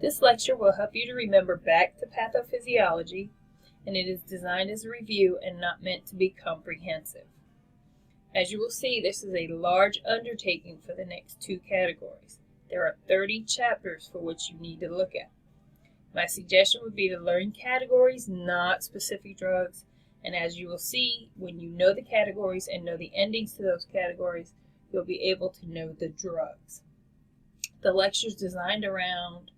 This lecture will help you to remember back to pathophysiology, and it is designed as a review and not meant to be comprehensive. As you will see, this is a large undertaking for the next two categories. There are 30 chapters for which you need to look at. My suggestion would be to learn categories, not specific drugs, and as you will see, when you know the categories and know the endings to those categories, you'll be able to know the drugs. The lectures designed around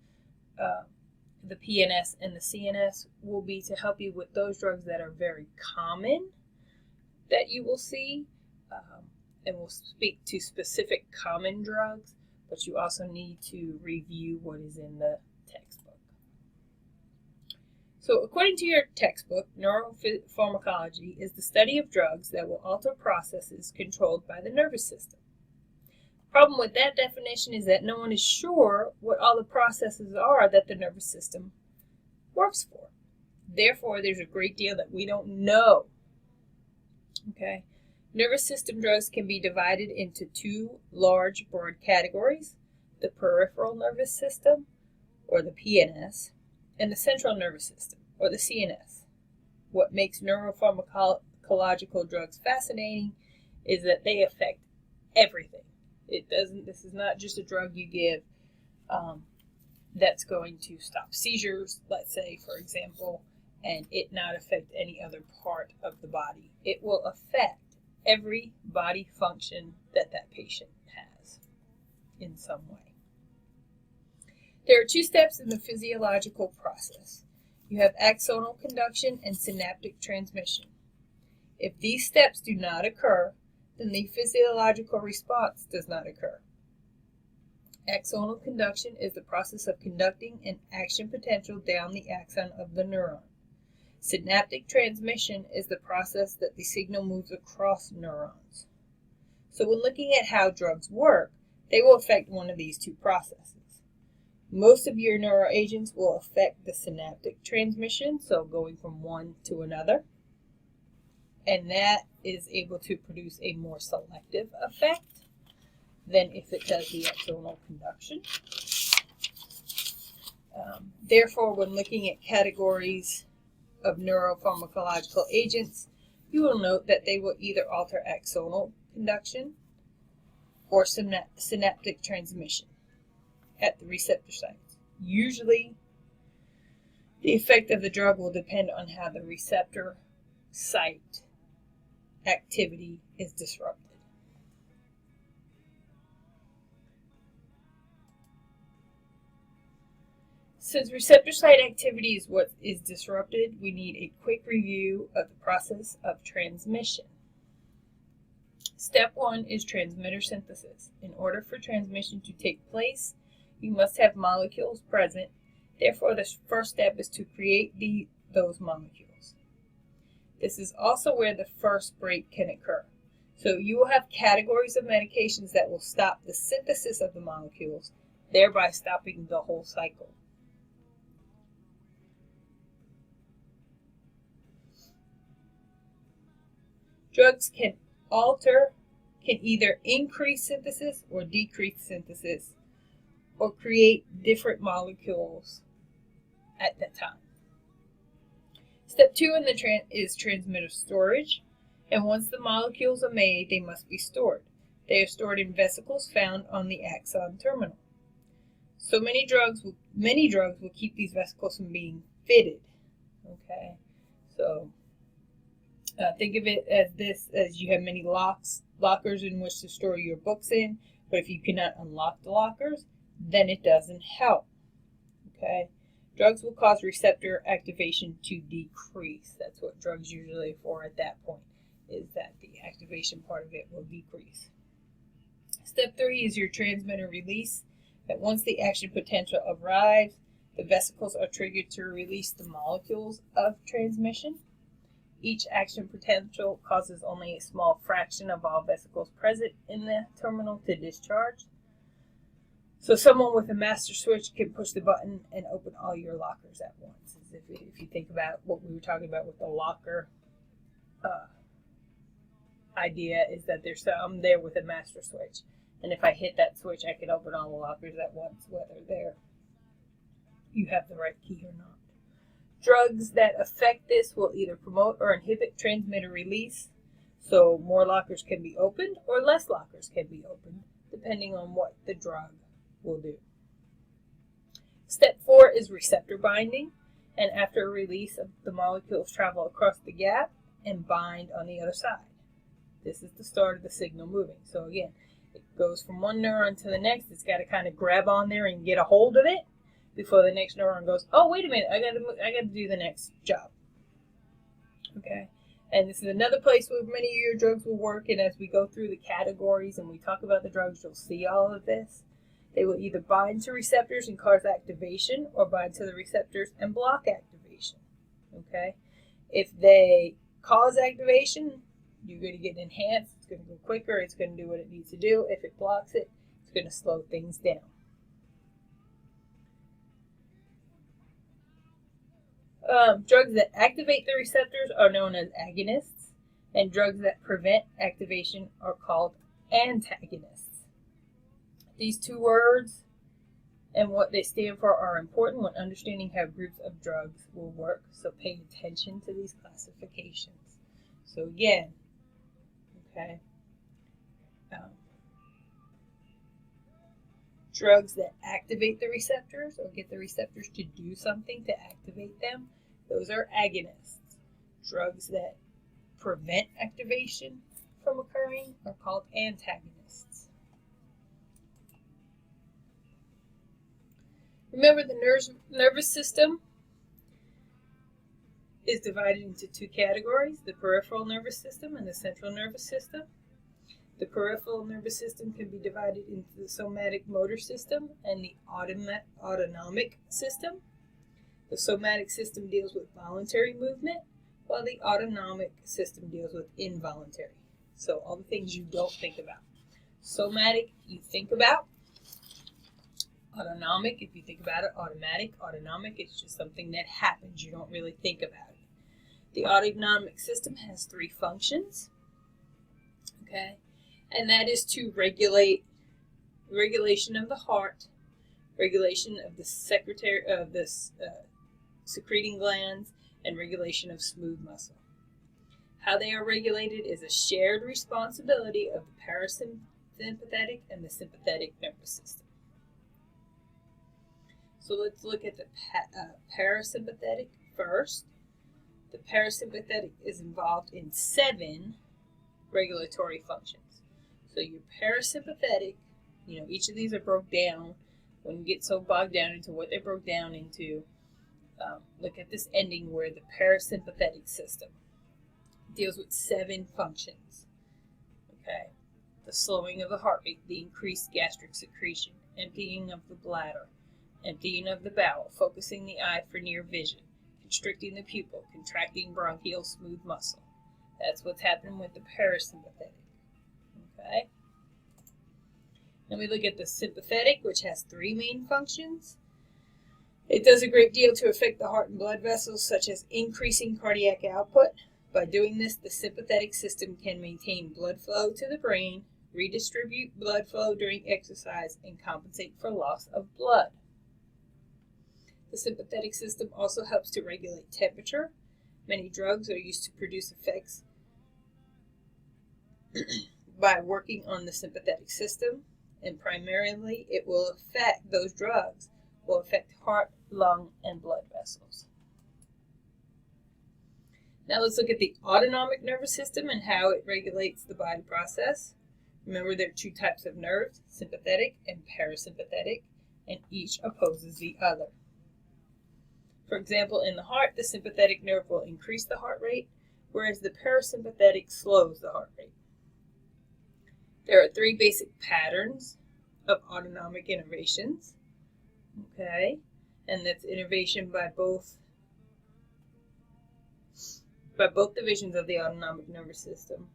the PNS and the CNS will be to help you with those drugs that are very common that you will see, and we'll speak to specific common drugs, but you also need to review what is in the textbook. So according to your textbook, neuropharmacology is the study of drugs that will alter processes controlled by the nervous system. The problem with that definition is that no one is sure what all the processes are that the nervous system works for. Therefore, there's a great deal that we don't know. Okay? Nervous system drugs can be divided into two large broad categories: the peripheral nervous system, or the PNS, and the central nervous system, or the CNS. What makes neuropharmacological drugs fascinating is that they affect everything. This is not just a drug you give that's going to stop seizures, let's say, for example, and it not affect any other part of the body. It will affect every body function that that patient has in some way. There are two steps in the physiological process. You have axonal conduction and synaptic transmission. If these steps do not occur, then the physiological response does not occur. Axonal conduction is the process of conducting an action potential down the axon of the neuron. Synaptic transmission is the process that the signal moves across neurons. So when looking at how drugs work, they will affect one of these two processes. Most of your neuroagents will affect the synaptic transmission, so going from one to another, and that is able to produce a more selective effect than if it does the axonal conduction. Therefore, when looking at categories of neuropharmacological agents, you will note that they will either alter axonal conduction or synaptic transmission at the receptor sites. Usually, the effect of the drug will depend on how the receptor site activity is disrupted. Since receptor site activity is what is disrupted, we need a quick review of the process of transmission. Step 1 is transmitter synthesis. In order for transmission to take place, you must have molecules present. Therefore, the first step is to create those molecules. This is also where the first break can occur. So you will have categories of medications that will stop the synthesis of the molecules, thereby stopping the whole cycle. Drugs can either increase synthesis or decrease synthesis, or create different molecules at that time. Step 2 is transmitter storage, and once the molecules are made, they must be stored. They are stored in vesicles found on the axon terminal. So many drugs will keep these vesicles from being fitted. Okay, so think of it as you have many lockers in which to store your books in, but if you cannot unlock the lockers, then it doesn't help. Okay, drugs will cause receptor activation to decrease. That's what drugs usually are for at that point, is that the activation part of it will decrease. Step 3 is your transmitter release. That once the action potential arrives, the vesicles are triggered to release the molecules of transmission. Each action potential causes only a small fraction of all vesicles present in the terminal to discharge. So someone with a master switch can push the button and open all your lockers at once. As if you think about what we were talking about with the locker idea, is that there's some there with a master switch. And if I hit that switch, I can open all the lockers at once, whether they're you have the right key or not. Drugs that affect this will either promote or inhibit transmitter release, so more lockers can be opened or less lockers can be opened, depending on what the drug will do. Step 4 is receptor binding, and after release, the molecules travel across the gap and bind on the other side. This is the start of the signal moving. So again, it goes from one neuron to the next. It's got to kind of grab on there and get a hold of it before the next neuron goes, oh, wait a minute, I got to do the next job. Okay, and this is another place where many of your drugs will work, and as we go through the categories and we talk about the drugs, you'll see all of this. They will either bind to receptors and cause activation, or bind to the receptors and block activation. Okay, if they cause activation, you're going to get enhanced. It's going to go quicker. It's going to do what it needs to do. If it blocks it, it's going to slow things down. Drugs that activate the receptors are known as agonists, and drugs that prevent activation are called antagonists. These two words and what they stand for are important when understanding how groups of drugs will work, so pay attention to these classifications. So again, okay, drugs that activate the receptors or get the receptors to do something to activate them, those are agonists. Drugs that prevent activation from occurring are called antagonists. Remember, the nervous system is divided into two categories, the peripheral nervous system and the central nervous system. The peripheral nervous system can be divided into the somatic motor system and the autonomic system. The somatic system deals with voluntary movement, while the autonomic system deals with involuntary. So all the things you don't think about. Somatic, you think about. Autonomic, if you think about it, automatic. Autonomic, it's just something that happens. You don't really think about it. The autonomic system has three functions. Okay, and that is to regulation of the heart, regulation of the secreting glands, and regulation of smooth muscle. How they are regulated is a shared responsibility of the parasympathetic and the sympathetic nervous system. So let's look at the parasympathetic first. The parasympathetic is involved in 7 regulatory functions. So your parasympathetic, each of these are broke down. When you get so bogged down into what they broke down into, look at this ending where the parasympathetic system deals with 7 functions. Okay, the slowing of the heartbeat, the increased gastric secretion, emptying of the bladder, emptying of the bowel, focusing the eye for near vision, constricting the pupil, contracting bronchial smooth muscle. That's what's happening with the parasympathetic. Okay. Then we look at the sympathetic, which has 3 main functions. It does a great deal to affect the heart and blood vessels, such as increasing cardiac output. By doing this, the sympathetic system can maintain blood flow to the brain, redistribute blood flow during exercise, and compensate for loss of blood. The sympathetic system also helps to regulate temperature. Many drugs are used to produce effects by working on the sympathetic system, and primarily those drugs will affect heart, lung, and blood vessels. Now let's look at the autonomic nervous system and how it regulates the body process. Remember, there are 2 types of nerves, sympathetic and parasympathetic, and each opposes the other. For example, in the heart, the sympathetic nerve will increase the heart rate, whereas the parasympathetic slows the heart rate. There are 3 basic patterns of autonomic innervations. Okay, and that's innervation by both divisions of the autonomic nervous system,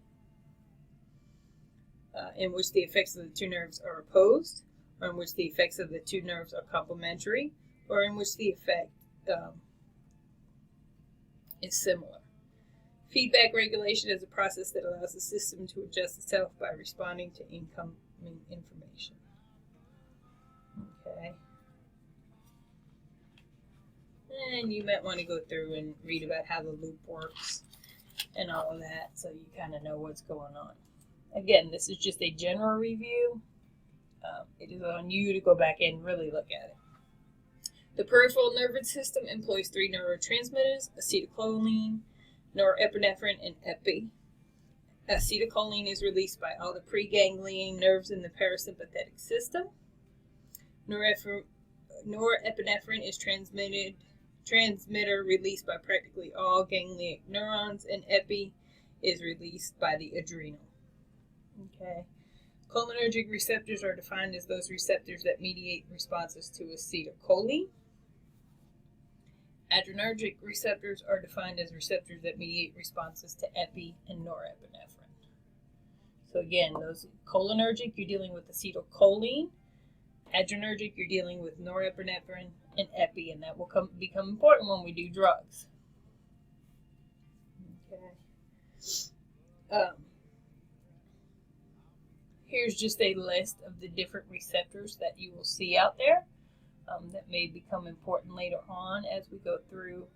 in which the effects of the 2 nerves are opposed, or in which the effects of the 2 nerves are complementary, or in which the effect is similar. Feedback regulation is a process that allows the system to adjust itself by responding to incoming information. Okay. And you might want to go through and read about how the loop works and all of that, so you kind of know what's going on. Again, this is just a general review. It is on you to go back and really look at it. The peripheral nervous system employs 3 neurotransmitters: acetylcholine, norepinephrine, and epi. Acetylcholine is released by all the preganglion nerves in the parasympathetic system. Norepinephrine is transmitter released by practically all ganglionic neurons, and epi is released by the adrenal. Okay. Cholinergic receptors are defined as those receptors that mediate responses to acetylcholine. Adrenergic receptors are defined as receptors that mediate responses to epi and norepinephrine. So again, those cholinergic, you're dealing with acetylcholine. Adrenergic, you're dealing with norepinephrine and epi, and that will become important when we do drugs. Okay. Here's just a list of the different receptors that you will see out there that may become important later on as we go through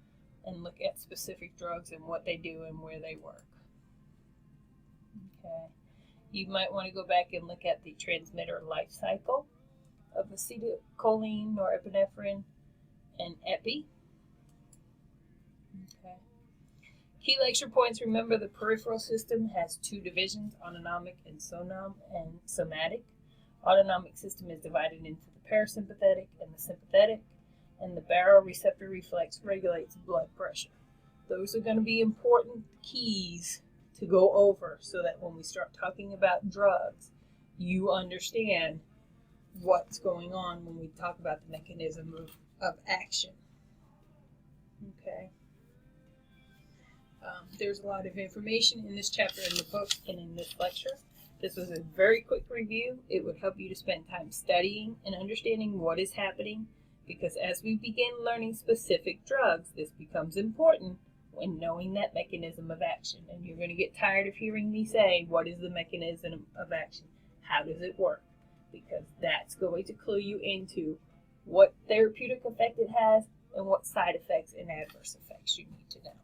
and look at specific drugs and what they do and where they work. Okay. You might want to go back and look at the transmitter life cycle of acetylcholine, norepinephrine, and epi. Okay. Key lecture points. Remember, the peripheral system has 2 divisions, autonomic and somatic. Autonomic system is divided into the parasympathetic and the sympathetic, and the baroreceptor reflex regulates blood pressure. Those are going to be important keys to go over so that when we start talking about drugs, you understand what's going on when we talk about the mechanism of action. Okay. There's a lot of information in this chapter in the book and in this lecture. This was a very quick review. It would help you to spend time studying and understanding what is happening, because as we begin learning specific drugs, this becomes important when knowing that mechanism of action. And you're going to get tired of hearing me say, what is the mechanism of action? How does it work? Because that's going to clue you into what therapeutic effect it has and what side effects and adverse effects you need to know.